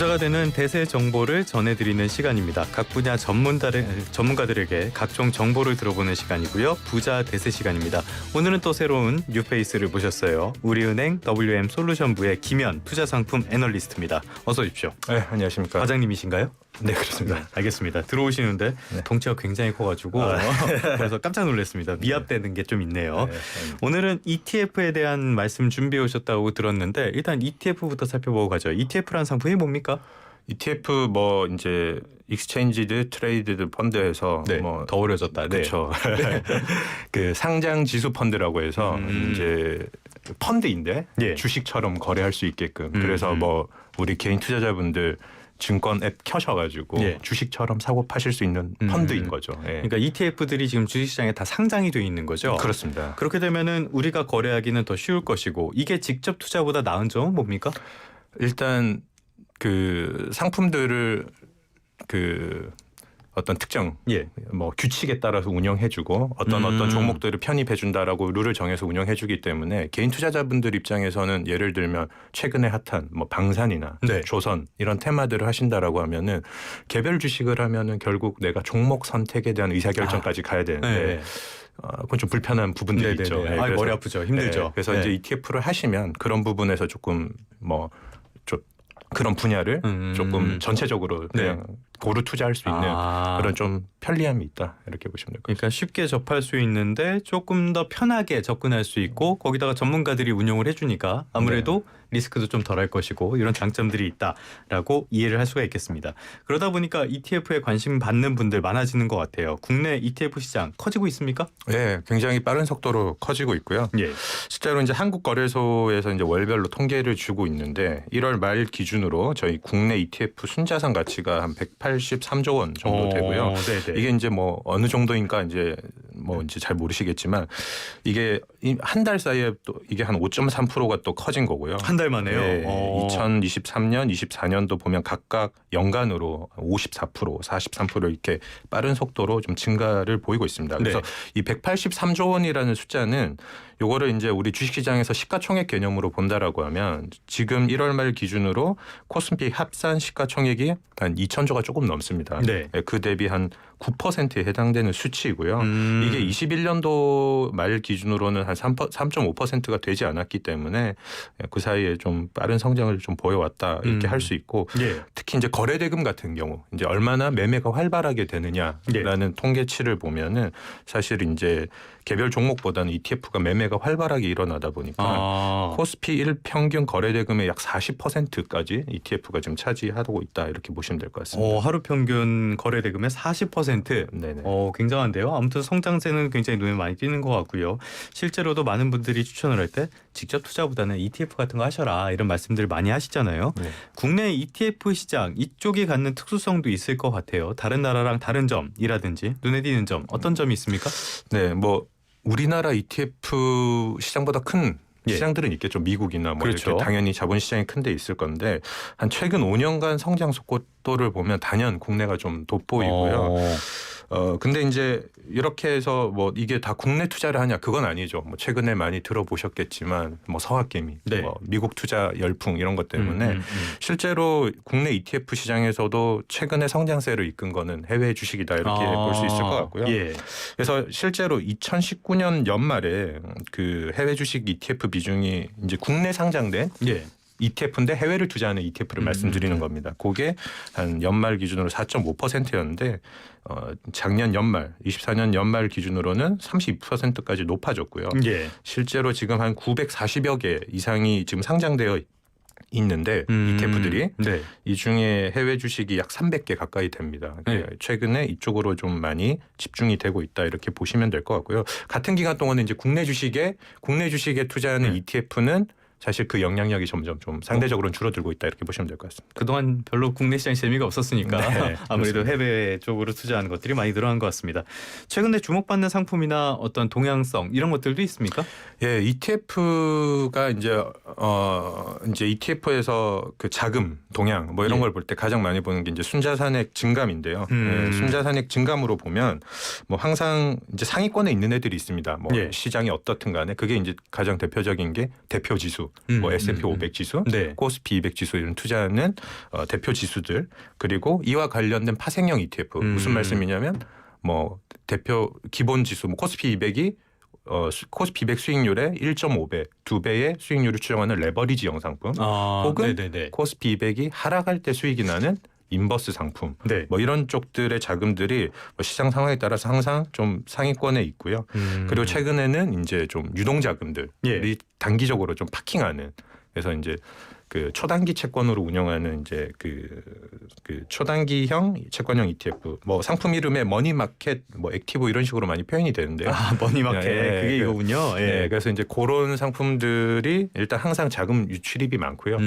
부자가 되는 대세 정보를 전해드리는 시간입니다. 각 분야 전문가들에게 각종 정보를 들어보는 시간이고요. 부자 대세 시간입니다. 오늘은 또 새로운 뉴페이스를 모셨어요. 우리은행 WM솔루션부의 김현 투자상품 애널리스트입니다. 어서 오십시오. 네, 안녕하십니까. 과장님이신가요? 네, 그렇습니다. 네, 알겠습니다. 들어오시는데 덩치가 굉장히 커가지고 그래서 깜짝 놀랐습니다. 미합되는 게 좀 있네요. 오늘은 ETF에 대한 말씀 준비해 오셨다고 들었는데 일단 ETF부터 살펴보고 가죠. ETF라는 상품이 뭡니까? ETF 뭐 이제 익스체인지드 트레이디드 펀드에서 네, 뭐 더 어려졌다. 네. 그렇죠. 그 상장 지수 펀드라고 해서 이제 펀드인데 예. 주식처럼 거래할 수 있게끔. 그래서 뭐 우리 개인 투자자분들 증권 앱 켜셔가지고 예. 주식처럼 사고 파실 수 있는 펀드인 거죠. 예. 그러니까 ETF들이 지금 주식시장에 다 상장이 돼 있는 거죠. 그렇습니다. 그렇게 되면은 우리가 거래하기는 더 쉬울 것이고 이게 직접 투자보다 나은 점은 뭡니까? 일단 그 상품들을 그 어떤 특정 예. 뭐 규칙에 따라서 운영해주고 어떤 종목들을 편입해준다라고 룰을 정해서 운영해주기 때문에 개인 투자자분들 입장에서는 예를 들면 최근에 핫한 뭐 방산이나 네. 조선 이런 테마들을 하신다라고 하면은 개별 주식을 하면은 결국 내가 종목 선택에 대한 의사결정까지 가야 되는데. 네. 그건 좀 불편한 부분들이 네네네. 있죠. 아, 머리 아프죠. 힘들죠. 네, 그래서 네. 이제 ETF를 하시면 그런 부분에서 조금 뭐 좀 그런 분야를 조금 전체적으로 그냥 고루 투자할 수 있는 그런 좀 편리함이 있다 이렇게 보시면 될 것 같습니다. 그러니까 쉽게 접할 수 있는데 조금 더 편하게 접근할 수 있고 거기다가 전문가들이 운용을 해주니까 아무래도 리스크도 좀 덜할 것이고 이런 장점들이 있다라고 이해를 할 수가 있겠습니다. 그러다 보니까 ETF에 관심 받는 분들 많아지는 것 같아요. 국내 ETF 시장 커지고 있습니까? 네, 굉장히 빠른 속도로 커지고 있고요. 예. 실제로 이제 한국거래소에서 이제 월별로 통계를 주고 있는데 1월 말 기준으로 저희 국내 ETF 순자산 가치가 한 183조 원 정도 되고요. 네네. 이게 이제 뭐 어느 정도인가 이제 뭐 이제 잘 모르시겠지만 이게 한 달 사이에 또 이게 한 5.3%가 또 커진 거고요. 한 달 만에요. 네, 2023년, 24년도 보면 각각 연간으로 54%, 43% 이렇게 빠른 속도로 좀 증가를 보이고 있습니다. 그래서 이 183조 원이라는 숫자는 요거를 이제 우리 주식시장에서 시가총액 개념으로 본다라고 하면 지금 1월 말 기준으로 코스피 합산 시가총액이 한 2천조가 조금 넘습니다. 네. 그 대비 한 9%에 해당되는 수치이고요. 이게 21년도 말 기준으로는 한 3.5%가 되지 않았기 때문에 그 사이에 좀 빠른 성장을 좀 보여왔다 이렇게 할 수 있고 특히 이제 거래대금 같은 경우 이제 얼마나 매매가 활발하게 되느냐라는 통계치를 보면은 사실 이제 개별 종목보다는 ETF가 매매가 활발하게 일어나다 보니까 코스피 1평균 거래대금의 약 40%까지 ETF가 지금 차지하고 있다 이렇게 보시면 될 것 같습니다. 하루 평균 거래대금의 40%. 네네. 굉장한데요. 아무튼 성장세는 굉장히 눈에 많이 띄는 것 같고요. 실제로도 많은 분들이 추천을 할 때 직접 투자보다는 ETF 같은 거 하셔라 이런 말씀들 많이 하시잖아요. 네. 국내 ETF 시장 이쪽이 갖는 특수성도 있을 것 같아요. 다른 나라랑 다른 점이라든지 눈에 띄는 점 어떤 점이 있습니까? 네, 뭐 우리나라 ETF 시장보다 큰 예. 시장들은 있겠죠. 미국이나 뭐 그렇죠. 이렇게 당연히 자본 시장이 큰 데 있을 건데 한 최근 5년간 성장 속도를 보면 단연 국내가 좀 돋보이고요. 근데 이제 이렇게 해서 뭐 이게 다 국내 투자를 하냐 그건 아니죠. 뭐 최근에 많이 들어보셨겠지만 뭐 서학개미, 뭐 미국 투자 열풍 이런 것 때문에 실제로 국내 ETF 시장에서도 최근에 성장세를 이끈 거는 해외 주식이다 이렇게 볼 수 있을 것 같고요. 예. 그래서 실제로 2019년 연말에 그 해외 주식 ETF 비중이 이제 국내 상장된 ETF인데 해외를 투자하는 ETF를 말씀드리는 겁니다. 그게 한 연말 기준으로 4.5%였는데 작년 연말 24년 연말 기준으로는 32%까지 높아졌고요. 실제로 지금 한 940여 개 이상이 지금 상장되어 있는데 ETF들이 이 중에 해외 주식이 약 300개 가까이 됩니다. 최근에 이쪽으로 좀 많이 집중이 되고 있다 이렇게 보시면 될 것 같고요. 같은 기간 동안에 이제 국내 주식에 투자하는 ETF는 사실 그 영향력이 점점 좀 상대적으로는 줄어들고 있다 이렇게 보시면 될 것 같습니다. 그동안 별로 국내 시장이 재미가 없었으니까 아무래도 해외 쪽으로 투자하는 것들이 많이 늘어난 것 같습니다. 최근에 주목받는 상품이나 어떤 동향성 이런 것들도 있습니까? 예, ETF가 이제 ETF에서 그 자금 동향 뭐 이런 걸 볼 때 가장 많이 보는 게 이제 순자산액 증감인데요. 순자산액 증감으로 보면 뭐 항상 이제 상위권에 있는 애들이 있습니다. 뭐 시장이 어떻든 간에 그게 이제 가장 대표적인 게 대표 지수. 뭐 S&P 500 지수, 네. 코스피 200 지수 이런 투자하는 대표 지수들 그리고 이와 관련된 파생형 ETF 무슨 말씀이냐면 뭐 대표 기본 지수 뭐 코스피 200이 코스피 200 수익률의 1.5배, 2배의 수익률을 추정하는 레버리지형 상품 혹은 네네네. 코스피 200이 하락할 때 수익이 나는 인버스 상품 네. 뭐 이런 쪽들의 자금들이 뭐 시장 상황에 따라서 항상 좀 상위권에 있고요. 그리고 최근에는 이제 좀 유동 자금들이 예. 단기적으로 좀 파킹하는 그래서 이제 그 초단기 채권으로 운영하는 이제 그 초단기형 채권형 ETF 뭐 상품 이름에 머니마켓 뭐 액티브 이런 식으로 많이 표현이 되는데 머니마켓 그게 이거군요. 예. 네, 그래서 이제 그런 상품들이 일단 항상 자금 유출입이 많고요.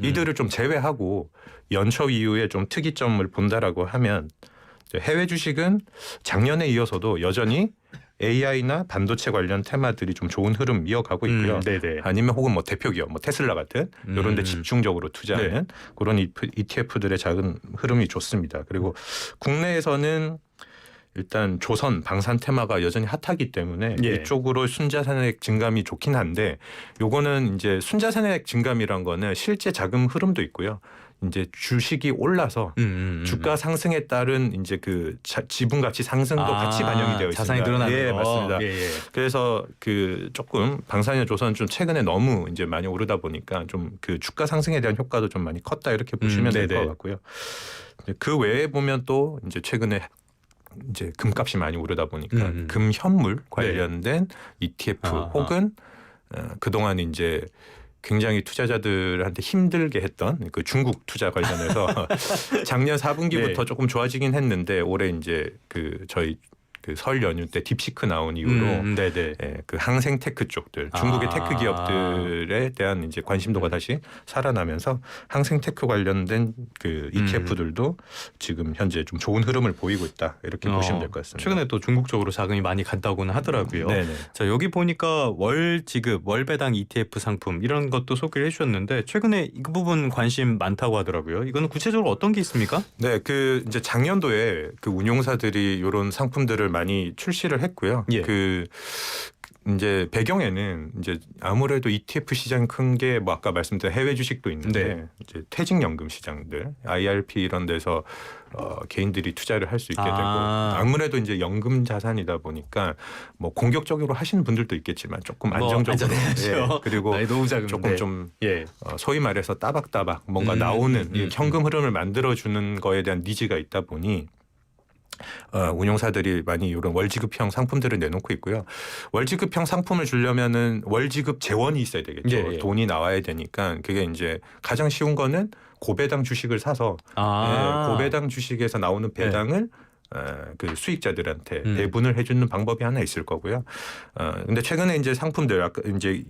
이들을 좀 제외하고 연초 이후에 좀 특이점을 본다라고 하면 해외 주식은 작년에 이어서도 여전히 AI나 반도체 관련 테마들이 좀 좋은 흐름 이어가고 있고요. 네네. 아니면 혹은 뭐 대표 기업, 뭐 테슬라 같은 이런 데 집중적으로 투자하는 그런 ETF들의 작은 흐름이 좋습니다. 그리고 국내에서는 일단 조선 방산 테마가 여전히 핫하기 때문에 이쪽으로 순자산액 증감이 좋긴 한데 요거는 이제 순자산액 증감이란 거는 실제 자금 흐름도 있고요. 이제 주식이 올라서 주가 상승에 따른 이제 그 지분 가치 상승도 같이 반영이 되어 있습니다. 자산이 늘어나는 예, 거. 맞습니다. 예. 그래서 그 조금 방산이나 조선 좀 최근에 너무 이제 많이 오르다 보니까 좀 그 주가 상승에 대한 효과도 좀 많이 컸다 이렇게 보시면 될 것 같고요. 그 외에 보면 또 이제 최근에 이제 금값이 많이 오르다 보니까 금 현물 관련된 ETF 혹은 그동안 이제 굉장히 투자자들한테 힘들게 했던 그 중국 투자 관련해서 작년 4분기부터 조금 좋아지긴 했는데 올해 이제 그 저희 그 설 연휴 때 딥시크 나온 이후로 그 항생 테크 쪽들 중국의 테크 기업들에 대한 이제 관심도가 다시 살아나면서 항생 테크 관련된 그 ETF들도 지금 현재 좀 좋은 흐름을 보이고 있다 이렇게 보시면 될 것 같습니다. 최근에 또 중국 쪽으로 자금이 많이 간다고는 하더라고요. 네네. 자 여기 보니까 월 지급, 월 배당 ETF 상품 이런 것도 소개를 해주셨는데 최근에 이 부분 관심 많다고 하더라고요. 이거는 구체적으로 어떤 게 있습니까? 네, 그 이제 작년도에 그 운용사들이 이런 상품들을 많이 출시를 했고요. 그 이제 배경에는 이제 아무래도 ETF 시장 큰 게 뭐 아까 말씀드린 해외 주식도 있는데 이제 퇴직연금 시장들 IRP 이런 데서 개인들이 투자를 할 수 있게 되고 아무래도 이제 연금 자산이다 보니까 뭐 공격적으로 하시는 분들도 있겠지만 조금 안정적으로 그리고 조금 좀 소위 말해서 따박따박 뭔가 나오는 이 현금 흐름을 만들어주는 거에 대한 니즈가 있다 보니 운용사들이 많이 이런 월지급형 상품들을 내놓고 있고요. 월지급형 상품을 주려면은 월지급 재원이 있어야 되겠죠. 돈이 나와야 되니까 그게 이제 가장 쉬운 거는 고배당 주식을 사서 고배당 주식에서 나오는 배당을 그 수익자들한테 배분을 해주는 방법이 하나 있을 거고요. 근데 최근에 이제 상품들 아까 이제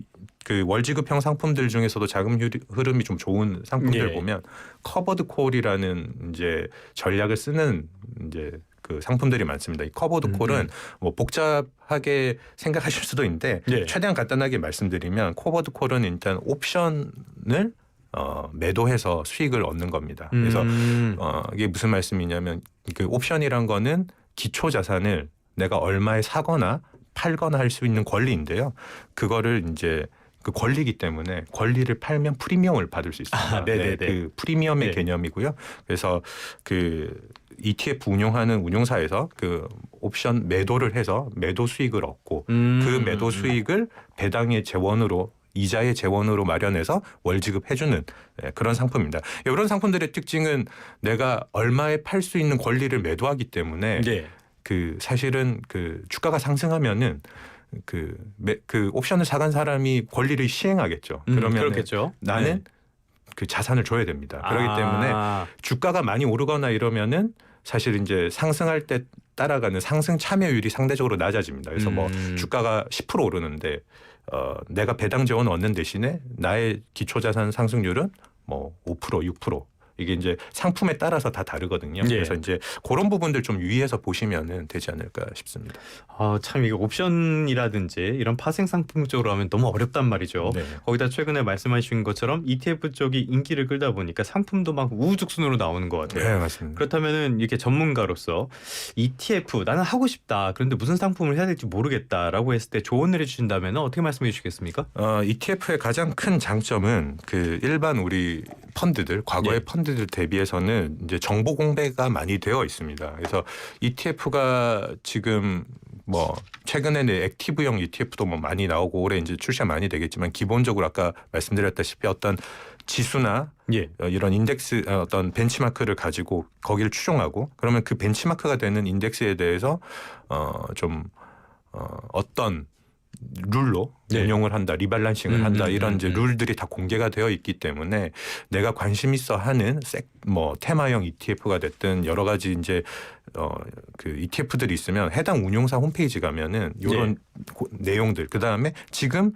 그 월지급형 상품들 중에서도 자금 흐름이 좀 좋은 상품들 보면 커버드 콜이라는 이제 전략을 쓰는 이제 그 상품들이 많습니다. 이 커버드 콜은 뭐 복잡하게 생각하실 수도 있는데 최대한 간단하게 말씀드리면 커버드 콜은 일단 옵션을 매도해서 수익을 얻는 겁니다. 그래서 이게 무슨 말씀이냐면 그 옵션이란 거는 기초 자산을 내가 얼마에 사거나 팔거나 할 수 있는 권리인데요. 그거를 이제 그 권리이기 때문에 권리를 팔면 프리미엄을 받을 수 있습니다. 그 프리미엄의 개념이고요. 그래서 그 ETF 운용하는 운용사에서 그 옵션 매도를 해서 매도 수익을 얻고 그 매도 수익을 배당의 재원으로 이자의 재원으로 마련해서 월 지급해주는 그런 상품입니다. 이런 상품들의 특징은 내가 얼마에 팔 수 있는 권리를 매도하기 때문에 그 사실은 그 주가가 상승하면은 그 옵션을 사간 사람이 권리를 시행하겠죠. 그러면 나는 그 자산을 줘야 됩니다. 그렇기 때문에 주가가 많이 오르거나 이러면은 사실 이제 상승할 때 따라가는 상승 참여율이 상대적으로 낮아집니다. 그래서 뭐 주가가 10% 오르는데 내가 배당 재원을 얻는 대신에 나의 기초 자산 상승률은 뭐 5%, 6% 이게 이제 상품에 따라서 다 다르거든요. 예. 그래서 이제 그런 부분들 좀 유의해서 보시면은 되지 않을까 싶습니다. 참 이게 옵션이라든지 이런 파생 상품 쪽으로 하면 너무 어렵단 말이죠. 네. 거기다 최근에 말씀하신 것처럼 ETF 쪽이 인기를 끌다 보니까 상품도 막 우후죽순으로 나오는 것 같아요. 네, 맞습니다. 그렇다면은 이렇게 전문가로서 ETF 나는 하고 싶다. 그런데 무슨 상품을 해야 될지 모르겠다라고 했을 때 조언을 해주신다면 어떻게 말씀해 주시겠습니까? ETF의 가장 큰 장점은 그 일반 우리 펀드들, 과거의 예. 펀드들 대비해서는 이제 정보 공개가 많이 되어 있습니다. 그래서 ETF가 지금 뭐 최근에는 액티브형 ETF도 뭐 많이 나오고 올해 이제 출시가 많이 되겠지만 기본적으로 아까 말씀드렸다시피 어떤 지수나 예. 이런 인덱스 어떤 벤치마크를 가지고 거기를 추종하고 그러면 그 벤치마크가 되는 인덱스에 대해서 어떤 룰로 네. 운용을 한다, 리밸런싱을 한다 이런 이제 룰들이 다 공개가 되어 있기 때문에 내가 관심 있어 하는 뭐 테마형 ETF가 됐든 여러 가지 이제 그 ETF들이 있으면 해당 운용사 홈페이지 가면은 이런 내용들 그 다음에 지금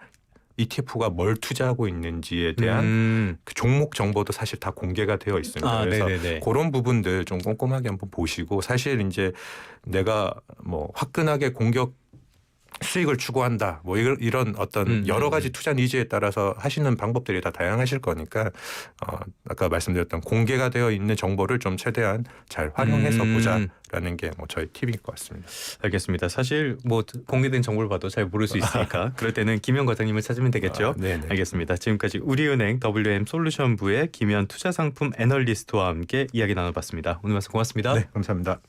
ETF가 뭘 투자하고 있는지에 대한 그 종목 정보도 사실 다 공개가 되어 있습니다. 그래서 네네네. 그런 부분들 좀 꼼꼼하게 한번 보시고 사실 이제 내가 뭐 화끈하게 공격 수익을 추구한다. 뭐 이런 어떤 여러 가지 투자 니즈에 따라서 하시는 방법들이 다 다양하실 거니까 아까 말씀드렸던 공개가 되어 있는 정보를 좀 최대한 잘 활용해서 보자라는 게 뭐 저희 팁일 것 같습니다. 알겠습니다. 사실 뭐 공개된 정보를 봐도 잘 모를 수 있으니까 그럴 때는 김현 과장님을 찾으면 되겠죠. 네네. 알겠습니다. 지금까지 우리은행 WM솔루션부의 김현 투자상품 애널리스트와 함께 이야기 나눠봤습니다. 오늘 말씀 고맙습니다. 네, 감사합니다.